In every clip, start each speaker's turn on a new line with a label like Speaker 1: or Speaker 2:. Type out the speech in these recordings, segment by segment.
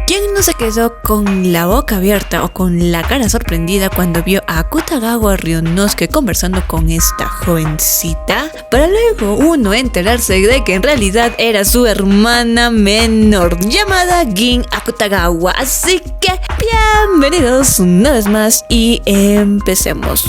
Speaker 1: ¿Quién no se quedó con la boca abierta o con la cara sorprendida cuando vio a Akutagawa Ryunosuke conversando con esta jovencita? Para luego uno enterarse de que en realidad era su hermana menor, llamada Gin Akutagawa. Así que bienvenidos una vez más y empecemos.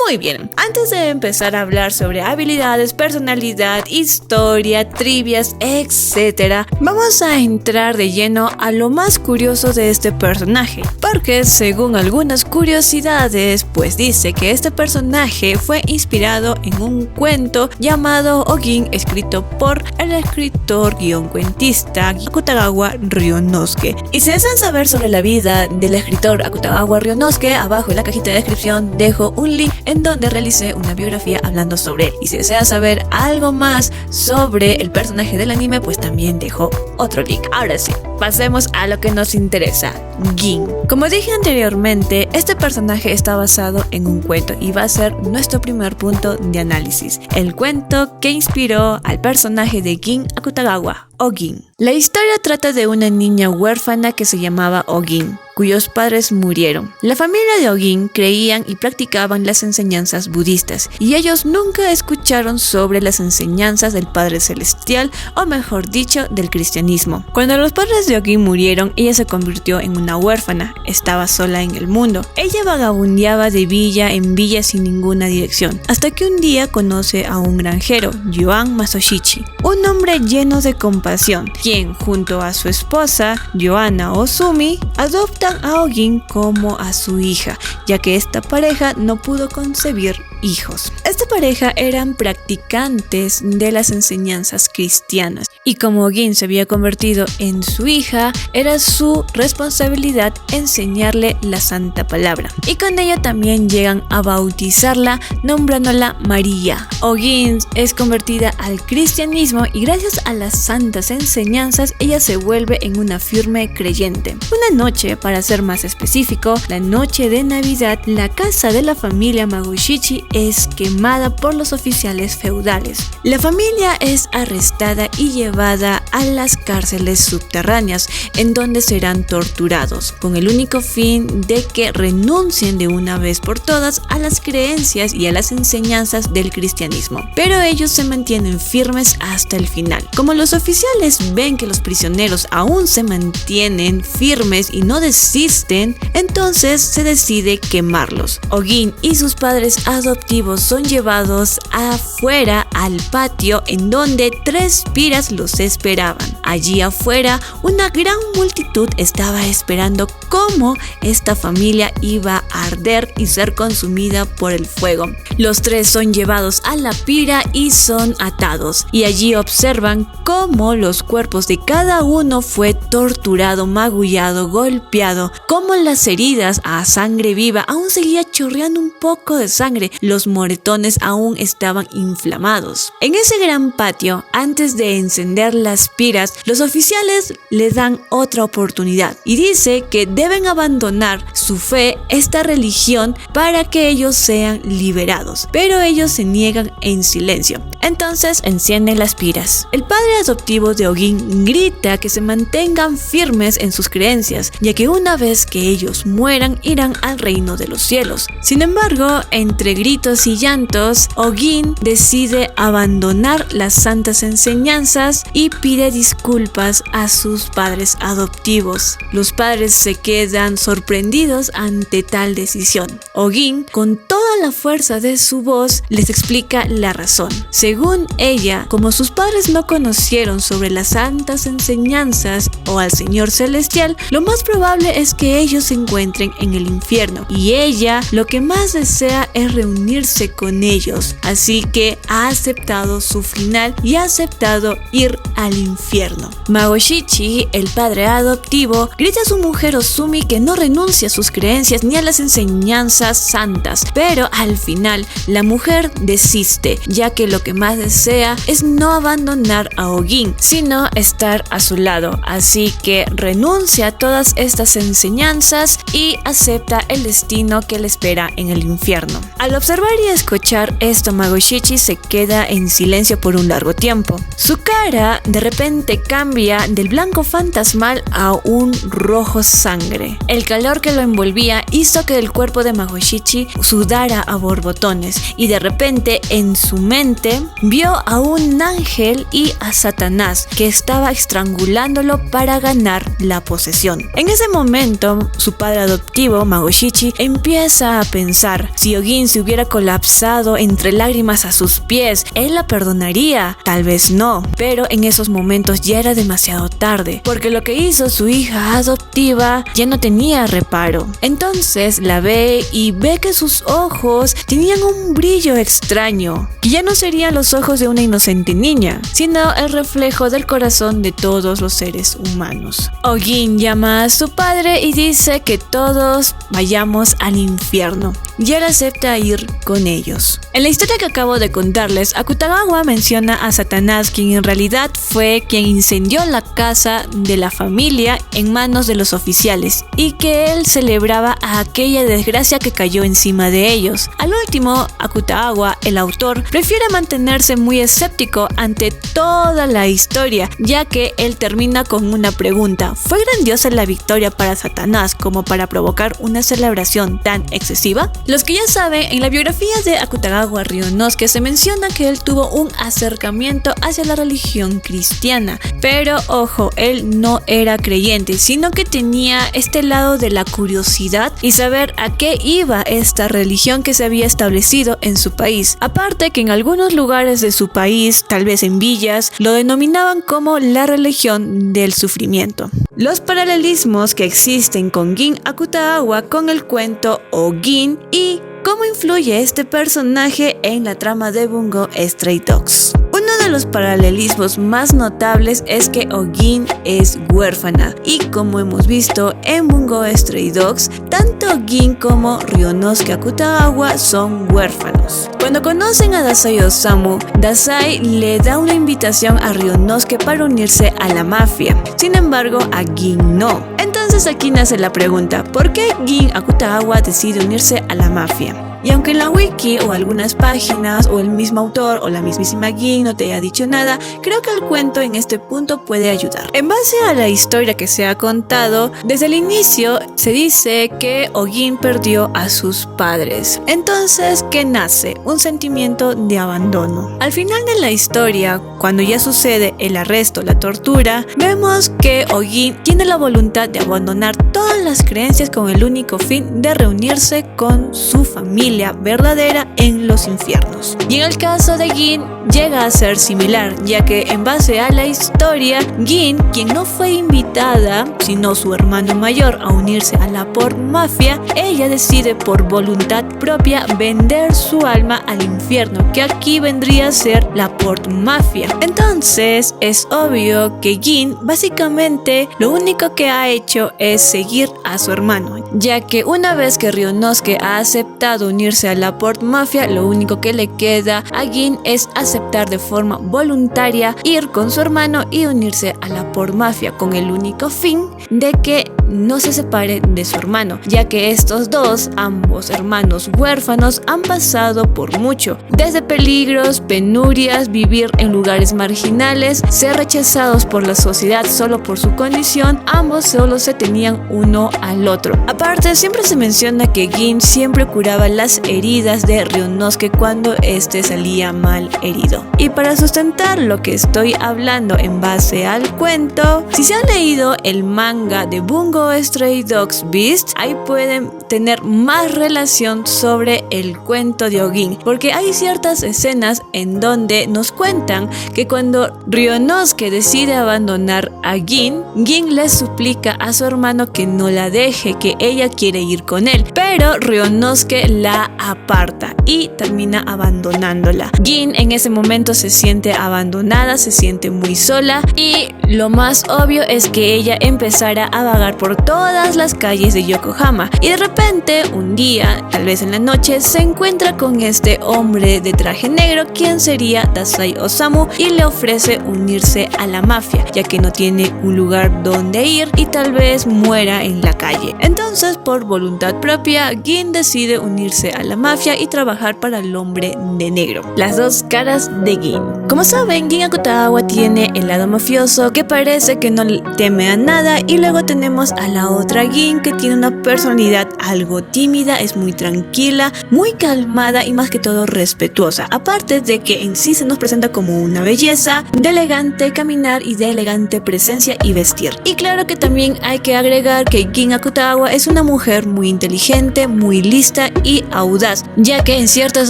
Speaker 1: Muy bien, antes de empezar a hablar sobre habilidades, personalidad, historia, trivias, etc., vamos a entrar de lleno a lo más curioso de este personaje, porque según algunas curiosidades, pues dice que este personaje fue inspirado en un cuento llamado Ogin, escrito por el escritor-cuentista Akutagawa Ryunosuke. Y si desean saber sobre la vida del escritor Akutagawa Ryunosuke, abajo en la cajita de descripción dejo un link en donde realicé una biografía hablando sobre él. Y si deseas saber algo más sobre el personaje del anime, pues también dejo otro link. Ahora sí, pasemos a lo que nos interesa, Gin. Como dije anteriormente, este personaje está basado en un cuento y va a ser nuestro primer punto de análisis, el cuento que inspiró al personaje de Gin Akutagawa, Ogin. La historia trata de una niña huérfana que se llamaba Ogin, cuyos padres murieron. La familia de Ogin creían y practicaban las enseñanzas budistas, y ellos nunca escucharon sobre las enseñanzas del Padre Celestial, o mejor dicho, del cristianismo. Cuando los padres de Ogin murieron, ella se convirtió en una huérfana, estaba sola en el mundo. Ella vagabundeaba de villa en villa sin ninguna dirección, hasta que un día conoce a un granjero, Yoan Masoshichi, un hombre lleno de compasión, quien junto a su esposa, Yohana Ozumi, adoptan a Ogin como a su hija, ya que esta pareja no pudo concebir hijos. Esta pareja eran practicantes de las enseñanzas cristianas, y como Ogin se había convertido en su hija, era su responsabilidad enseñarle la santa palabra, y con ella también llegan a bautizarla nombrándola María. Ogin es convertida al cristianismo y gracias a las santas enseñanzas ella se vuelve en una firme creyente. Una noche, para ser más específico, la noche de Navidad, la casa de la familia Masoshichi es quemada por los oficiales feudales. La familia es arrestada y llevada a las cárceles subterráneas, en donde serán torturados, con el único fin de que renuncien de una vez por todas a las creencias y a las enseñanzas del cristianismo. Pero ellos se mantienen firmes hasta el final. Como los oficiales ven que los prisioneros aún se mantienen firmes y no desisten, entonces se decide quemarlos. Ogin y sus padres adoptivos son llevados afuera al patio, en donde 3 piras los esperaban. Allí afuera, una gran multitud estaba esperando cómo esta familia iba a arder y ser consumida por el fuego. Los 3 son llevados a la pira y son atados, y allí observan cómo los cuerpos de cada uno fue torturado, magullado, golpeado, cómo las heridas a sangre viva aún seguía chorreando un poco de sangre, los moretones aún estaban inflamados. En ese gran patio, antes de encender las piras, los oficiales les dan otra oportunidad y dice que deben abandonar su fe, esta religión, para que ellos sean liberados, pero ellos se niegan en silencio. Entonces encienden las piras. El padre adoptivo de Ogin grita que se mantengan firmes en sus creencias, ya que una vez que ellos mueran irán al reino de los cielos. Sin embargo, entre gritos y llantos, Ogin decide abandonar las santas enseñanzas y pide disculpas a sus padres adoptivos. Los padres se quedan sorprendidos ante tal decisión. Ogin, con toda la fuerza de su voz, les explica la razón. Según ella, como sus padres no conocieron sobre las santas enseñanzas o al Señor Celestial, lo más probable es que ellos se encuentren en el infierno, y ella lo que más desea es reunirse con ellos, así que ha aceptado su final y ha aceptado ir al infierno. Masoshichi, el padre adoptivo, grita a su mujer Ozumi que no renuncie a sus creencias ni a las enseñanzas santas, pero Pero al final, la mujer desiste, ya que lo que más desea es no abandonar a Ogin, sino estar a su lado. Así que renuncia a todas estas enseñanzas y acepta el destino que le espera en el infierno. Al observar y escuchar esto, Magoshichi se queda en silencio por un largo tiempo. Su cara de repente cambia del blanco fantasmal a un rojo sangre. El calor que lo envolvía hizo que el cuerpo de Magoshichi sudara a borbotones, y de repente en su mente vio a un ángel y a Satanás que estaba estrangulándolo para ganar la posesión. En ese momento, su padre adoptivo, Magoshichi, empieza a pensar: si Ogin se hubiera colapsado entre lágrimas a sus pies, ¿él la perdonaría? Tal vez no, pero en esos momentos ya era demasiado tarde, porque lo que hizo su hija adoptiva ya no tenía reparo. Entonces la ve y ve que sus ojos tenían un brillo extraño, que ya no serían los ojos de una inocente niña, sino el reflejo del corazón de todos los seres humanos. Ogin llama a su padre y dice que todos vayamos al infierno, y él acepta ir con ellos. En la historia que acabo de contarles, Akutagawa menciona a Satanás, quien en realidad fue quien incendió la casa de la familia en manos de los oficiales, y que él celebraba a aquella desgracia que cayó encima de ellos. Al último, Akutagawa, el autor, prefiere mantenerse muy escéptico ante toda la historia, ya que él termina con una pregunta: ¿fue grandiosa la victoria para Satanás como para provocar una celebración tan excesiva? Los que ya saben, en la biografía de Akutagawa Ryunosuke se menciona que él tuvo un acercamiento hacia la religión cristiana, pero ojo, él no era creyente, sino que tenía este lado de la curiosidad y saber a qué iba esta religión que se había establecido en su país. Aparte que en algunos lugares de su país, tal vez en villas, lo denominaban como la religión del sufrimiento. Los paralelismos que existen con Gin Akutagawa con el cuento Ogin y cómo influye este personaje en la trama de Bungo Stray Dogs. Uno de los paralelismos más notables es que Ogin es huérfana, y como hemos visto en Bungo Stray Dogs, tanto Gin como Ryunosuke Akutagawa son huérfanos. Cuando conocen a Dazai Osamu, Dazai le da una invitación a Ryunosuke para unirse a la mafia. Sin embargo, a Gin no. Entonces aquí nace la pregunta: ¿por qué Gin Akutagawa decide unirse a la mafia? Y aunque en la wiki o algunas páginas o el mismo autor o la mismísima Gin no te haya dicho nada, creo que el cuento en este punto puede ayudar. En base a la historia que se ha contado, desde el inicio se dice que Ogin perdió a sus padres. Entonces, ¿qué nace? Un sentimiento de abandono. Al final de la historia, cuando ya sucede el arresto, la tortura, vemos que Ogin tiene la voluntad de abandonar todas las creencias con el único fin de reunirse con su familia verdadera en los infiernos. Y en el caso de Gin llega a ser similar, ya que en base a la historia, Gin, quien no fue invitada, sino su hermano mayor, a unirse a la Port Mafia, ella decide por voluntad propia vender su alma al infierno, que aquí vendría a ser la Port Mafia. Entonces es obvio que Gin básicamente lo único que ha hecho es seguir a su hermano, ya que una vez que Ryunosuke ha aceptado unirse a la Port Mafia, lo único que le queda a Gin es aceptar de forma voluntaria ir con su hermano y unirse a la Port Mafia, con el único fin de que no se separe de su hermano, ya que estos dos, ambos hermanos huérfanos, han pasado por mucho, desde peligros, penurias, vivir en lugares marginales, ser rechazados por la sociedad solo por su condición. Ambos solo se tenían uno al otro. Aparte, siempre se menciona que Gin siempre curaba las heridas de Ryunosuke cuando este salía mal herido. Y para sustentar lo que estoy hablando en base al cuento, si se han leído el manga de Bungo Stray Dogs Beast, ahí pueden tener más relación sobre el cuento de Ogin, porque hay ciertas escenas en donde nos cuentan que cuando Ryunosuke decide abandonar a Gin, Gin le suplica a su hermano que no la deje, que ella quiere ir con él, pero Ryunosuke la aparta y termina abandonándola. Gin en ese momento se siente abandonada, se siente muy sola, y lo más obvio es que ella empezara a vagar por todas las calles de Yokohama y de repente un día, tal vez en la noche, se encuentra con este hombre de traje negro quien sería Dazai Osamu y le ofrece unirse a la mafia ya que no tiene un lugar donde ir y tal vez muera en la calle. Entonces, por voluntad propia, Gin decide unirse a la mafia y trabajar para el hombre de negro. Las dos caras de Gin. Como saben, Gin Akutagawa tiene el lado mafioso que parece que no le teme a nada y luego tenemos a la otra Gin que tiene una personalidad algo tímida, es muy tranquila, muy calmada y más que todo respetuosa. Aparte de que en sí se nos presenta como una belleza de elegante caminar y de elegante presencia y vestir. Y claro que también hay que agregar que Gin Akutagawa es una mujer muy inteligente, muy lista y audaz, ya que en ciertas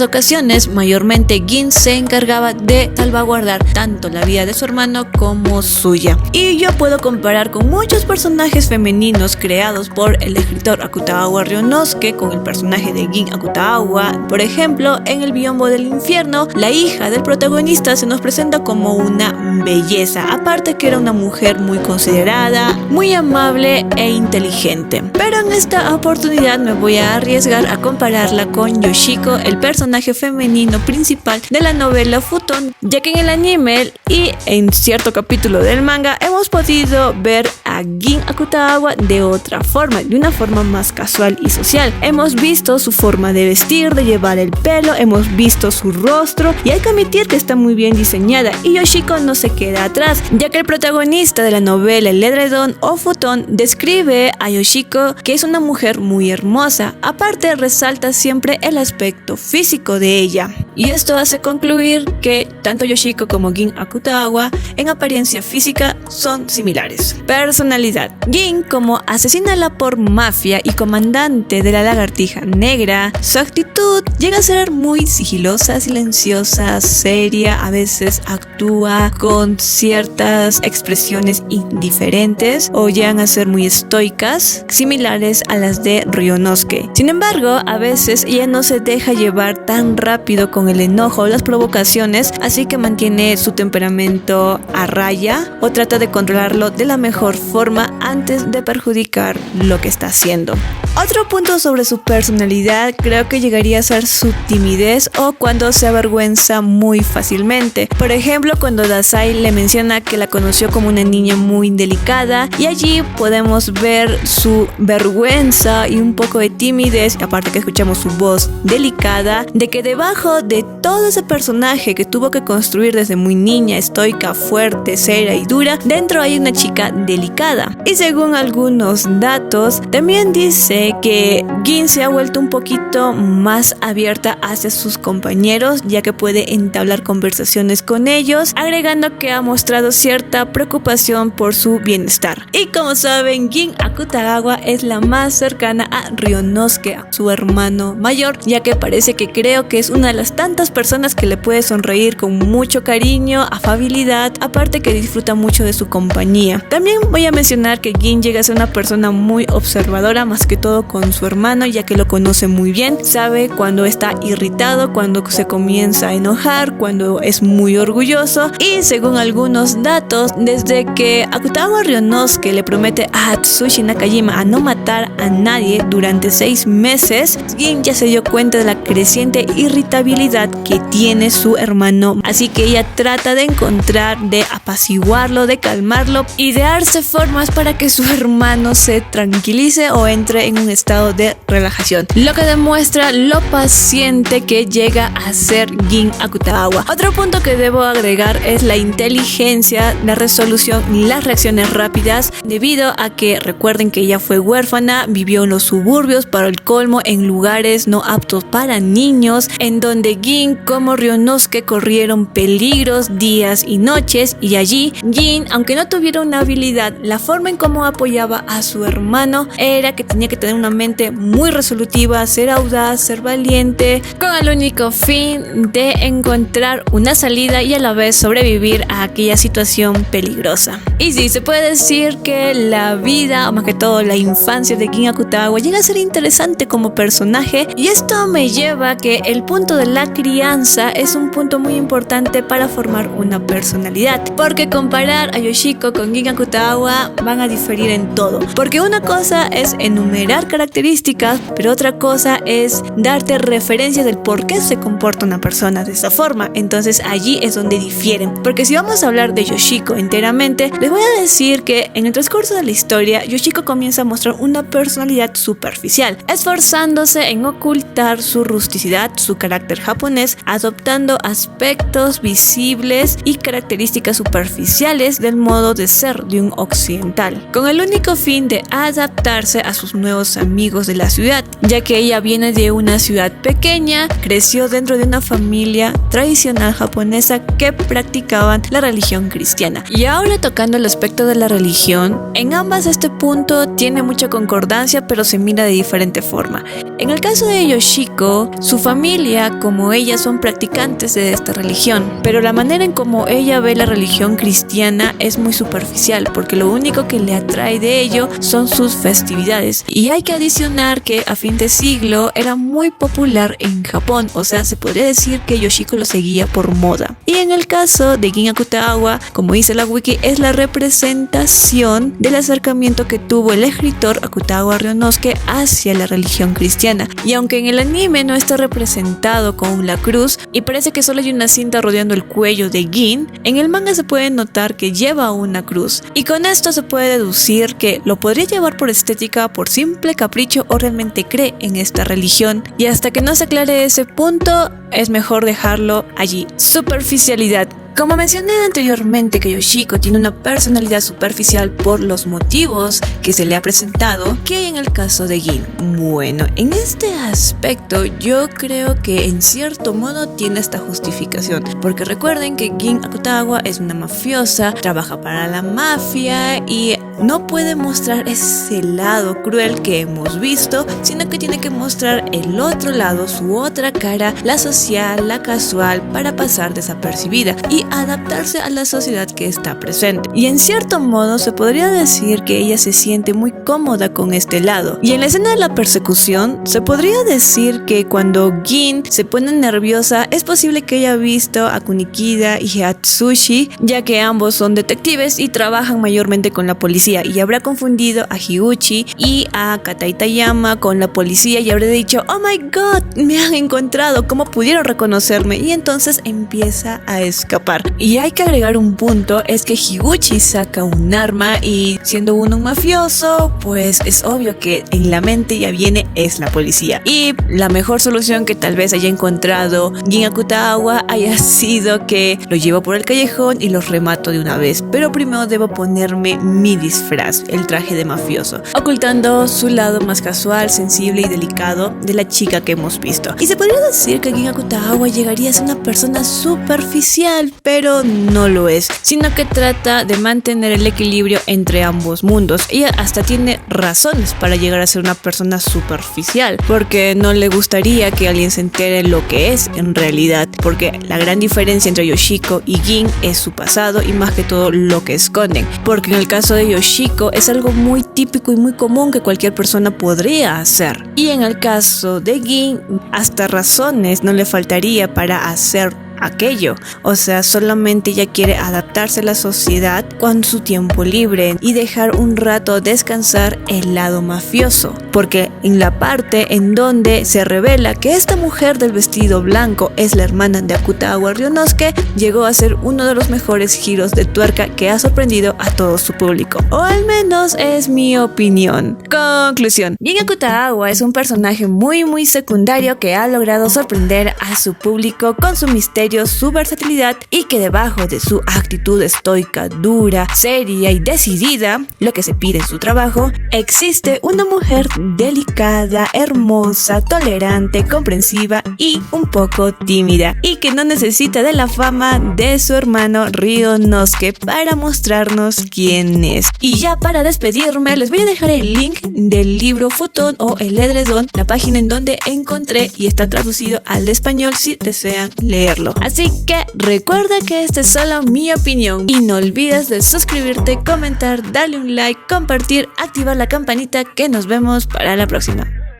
Speaker 1: ocasiones mayormente Gin se encargaba de salvaguardar tanto la vida de su hermano como suya. Y yo puedo comparar con muchos personajes femeninos creados por el escritor Akutagawa Ryunosuke con el personaje de Gin Akutagawa. Por ejemplo, en El biombo del infierno, la hija del protagonista se nos presenta como una belleza, aparte que era una mujer muy considerada, muy amable e inteligente. Pero en esta oportunidad me voy a arriesgar a compararla con Yoshiko, el personaje femenino principal de la novela Futon, ya que en el anime y en cierto capítulo del manga hemos podido ver a Gin Akutagawa de otra forma, de una forma más casual y social. Hemos visto su forma de vestir, de llevar el pelo, hemos visto su rostro y hay que admitir que está muy bien diseñada y Yoshiko no se queda atrás, ya que el protagonista de la novela El edredón o Futon describe a Yoshiko que es una mujer muy hermosa, aparte resalta siempre el aspecto físico de ella. Y esto hace concluir que tanto Yoshiko como Gin Akutagawa en apariencia física son similares. Personalidad. Gin, como asesina por mafia y comandante de la lagartija negra, su actitud llega a ser muy sigilosa, silenciosa, seria, a veces actúa con ciertas expresiones indiferentes o llegan a ser muy estoicas, similares a las de Ryunosuke. Sin embargo, a veces ella no se deja llevar tan rápido con el enojo o las provocaciones, así que mantiene su temperamento a raya o trata de controlarlo de la mejor forma antes de perjudicar lo que está haciendo. Otro punto sobre su personalidad creo que llegaría a ser su timidez o cuando se avergüenza muy fácilmente. Por ejemplo, cuando Dazai le menciona que la conoció como una niña muy delicada y allí podemos ver su vergüenza y un poco de timidez, aparte que escuchamos su voz delicada, de que debajo de todo ese personaje que tuvo que construir desde muy niña, estoica, fuerte, seria y dura, dentro hay una chica delicada. Y según algunos datos, también dice que Gin se ha vuelto un poquito más abierta hacia sus compañeros, ya que puede entablar conversaciones con ellos, agregando que ha mostrado cierta preocupación por su bienestar. Y como saben, Gin Akutagawa es la más cercana a Ryunosuke, su hermano mayor, ya que parece que creo que es una de las tantas personas que le puede sonreír con mucho cariño, afabilidad, aparte que disfruta mucho de su compañía. También voy a mencionar que Gin llega a ser una persona muy observadora, más que todo con su hermano, ya que lo conoce muy bien, sabe cuando está irritado, cuando se comienza a enojar, cuando es muy orgulloso. Y según algunos datos, desde que Akutagawa Ryunosuke le promete a Atsushi Nakajima a no matar a nadie durante 6 meses, Gin ya se dio cuenta de la creciente irritabilidad que tiene su hermano, así que ella trata de encontrar, de apaciguarlo, de calmarlo y de darse formas para que su hermano se tranquilice o entre en un estado de relajación, lo que demuestra lo paciente que llega a ser Gin Akutagawa. Otro punto que debo agregar es la inteligencia, la resolución y las reacciones rápidas, debido a que recuerden que ella fue huérfana, vivió en los suburbios, para el colmo en lugares no aptos para niños, en donde Gin como Ryunosuke corrieron peligros días y noches, y allí Gin, aunque no tuviera una habilidad, la forma en cómo apoyaba a su hermano era que tenía que tener una mente muy resolutiva, ser audaz, ser valiente, con el único fin de encontrar una salida y a la vez sobrevivir a aquella situación peligrosa. Y sí, se puede decir que la vida, o más que todo la infancia, infancia de Gin Akutagawa llega a ser interesante como personaje, y esto me lleva a que el punto de la crianza es un punto muy importante para formar una personalidad, porque comparar a Yoshiko con Gin Akutagawa van a diferir en todo, porque una cosa es enumerar características, pero otra cosa es darte referencias del por qué se comporta una persona de esa forma. Entonces allí es donde difieren, porque si vamos a hablar de Yoshiko enteramente, les voy a decir que en el transcurso de la historia Yoshiko comienza a mostrar una personalidad superficial, esforzándose en ocultar su rusticidad, su carácter japonés, adoptando aspectos visibles y características superficiales del modo de ser de un occidental, con el único fin de adaptarse a sus nuevos amigos de la ciudad, ya que ella viene de una ciudad pequeña, creció dentro de una familia tradicional japonesa que practicaban la religión cristiana. Y ahora, tocando el aspecto de la religión, en ambas este punto tiene mucha concordancia, pero se mira de diferente forma. En el caso de Yoshiko, su familia como ella son practicantes de esta religión, pero la manera en cómo ella ve la religión cristiana es muy superficial, porque lo único que le atrae de ello son sus festividades. Y hay que adicionar que a fin de siglo era muy popular en Japón, o sea, se podría decir que Yoshiko lo seguía por moda. Y en el caso de Gin Akutagawa, como dice la wiki, es la representación del acercamiento que tuvo el escritor Akutagawa Ryunosuke hacia la religión cristiana. Y aunque en el anime no está representado con la cruz y parece que solo hay una cinta rodeando el cuello de Gin, en el manga se puede notar que lleva una cruz, y con esto se puede deducir que lo podría llevar por estética, por simple capricho, o realmente cree en esta religión. Y hasta que no se aclare ese punto, es mejor dejarlo allí. Superficialidad. Como mencioné anteriormente que Yoshiko tiene una personalidad superficial por los motivos que se le ha presentado, ¿qué hay en el caso de Gin? Bueno, en este aspecto yo creo que en cierto modo tiene esta justificación, porque recuerden que Gin Akutagawa es una mafiosa, trabaja para la mafia y no puede mostrar ese lado cruel que hemos visto, sino que tiene que mostrar el otro lado, su otra cara, la social, la casual, para pasar desapercibida y adaptarse a la sociedad que está presente. Y en cierto modo se podría decir que ella se siente muy cómoda con este lado. Y en la escena de la persecución se podría decir que cuando Gin se pone nerviosa es posible que haya visto a Kunikida y a Atsushi, ya que ambos son detectives y trabajan mayormente con la policía, y habrá confundido a Higuchi y a Katai Tayama con la policía y habrá dicho: oh my god, me han encontrado, ¿cómo pudieron reconocerme? Y entonces empieza a escapar. Y hay que agregar un punto, es que Higuchi saca un arma y siendo uno un mafioso, pues es obvio que en la mente ya viene es la policía. Y la mejor solución que tal vez haya encontrado Gin Akutagawa haya sido que lo llevo por el callejón y los remato de una vez, pero primero debo ponerme mi disfraz, el traje de mafioso, ocultando su lado más casual, sensible y delicado de la chica que hemos visto. Y se podría decir que Gin Akutagawa llegaría a ser una persona superficial, pero no lo es, sino que trata de mantener el equilibrio entre ambos mundos. Ella hasta tiene razones para llegar a ser una persona superficial, porque no le gustaría que alguien se entere lo que es en realidad, porque la gran diferencia entre Yoshiko y Gin es su pasado y más que todo lo que esconden, porque en el caso de Yoshiko es algo muy típico y muy común que cualquier persona podría hacer, y en el caso de Gin hasta razones no le faltaría para hacer aquello. O sea, solamente ella quiere adaptarse a la sociedad con su tiempo libre y dejar un rato descansar el lado mafioso, porque en la parte en donde se revela que esta mujer del vestido blanco es la hermana de Akutagawa Ryunosuke, llegó a ser uno de los mejores giros de tuerca que ha sorprendido a todo su público, o al menos es mi opinión. Conclusión: Gin Akutagawa es un personaje muy secundario que ha logrado sorprender a su público con su misterio, su versatilidad, y que debajo de su actitud estoica, dura, seria y decidida, lo que se pide en su trabajo, existe una mujer delicada, hermosa, tolerante, comprensiva y un poco tímida, y que no necesita de la fama de su hermano Ryunosuke para mostrarnos quién es. Y ya para despedirme les voy a dejar el link del libro Futon o El Edredón, la página en donde encontré y está traducido al español si desean leerlo. Así que recuerda que esta es solo mi opinión y no olvides de suscribirte, comentar, darle un like, compartir, activar la campanita, que nos vemos para la próxima.